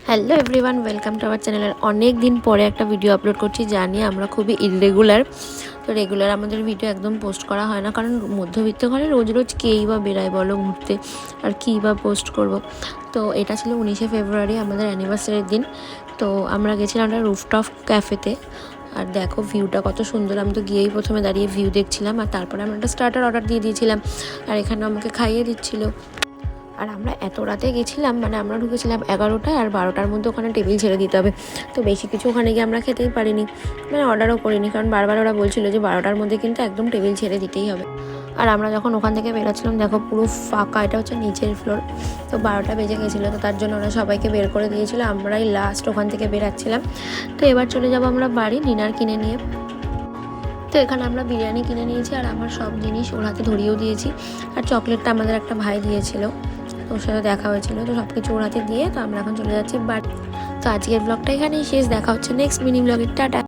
Hello everyone, welcome to our চ্যানেলের অনেক দিন পরে একটা ভিডিও আপলোড করছি। জানি আমরা খুবই ইররেগুলার, তো রেগুলার আমাদের ভিডিও একদম পোস্ট করা হয় না, কারণ মধ্যবিত্ত ঘরে রোজ রোজ কেই বা বেরায় বলো ঘুরতে, আর কী বা পোস্ট করব। তো এটা ছিল 19শে ফেব্রুয়ারি, আমাদের অ্যানিভার্সারির দিন। তো আমরা গেছিলাম একটা রুফটপ ক্যাফেতে। আর দেখো ভিউটা কত সুন্দর। আমি তো গিয়েই প্রথমে দাঁড়িয়ে ভিউ দেখছিলাম, আর তারপরে আমরা একটা স্টার্টার অর্ডার দিয়ে দিয়েছিলাম, আর এখানে আমাকে খাইয়ে দিচ্ছিল। আর আমরা এত রাতে গেছিলাম, মানে আমরা ঢুকেছিলাম 11টায়, আর 12টার মধ্যে ওখানে টেবিল ছেড়ে দিতে হবে। তো বেশি কিছু ওখানে গিয়ে আমরা খেতেই পারিনি, মানে অর্ডারও করিনি, কারণ বারবার ওরা বলছিল যে 12টার মধ্যে কিন্তু একদম টেবিল ছেড়ে দিতেই হবে। আর আমরা যখন ওখান থেকে বেরোচ্ছিলাম, দেখো পুরো ফাঁকা, এটা হচ্ছে নিচের ফ্লোর। তো 12টা বেজে গেছিলো, তো তার জন্য ওরা সবাইকে বের করে দিয়েছিলো, আমরাই লাস্ট ওখান থেকে বেরাচ্ছিলাম। তো এবার চলে যাবো আমরা বাড়ি ডিনার কিনে নিয়ে। তো এখানে আমরা বিরিয়ানি কিনে নিয়েছি, আর আমার সব জিনিস ওর হাতে ধরিয়েও দিয়েছি। আর চকলেটটা আমাদের একটা ভাই দিয়েছিল, ওর সাথে দেখা হয়েছিল, তো সব কিছু ওর হাতে দিয়ে তো আমরা এখন চলে যাচ্ছি বাড়ি। তো আজকের ব্লগটা এখানেই শেষ, দেখা হচ্ছে নেক্সট মিনি ব্লগে, টাটা।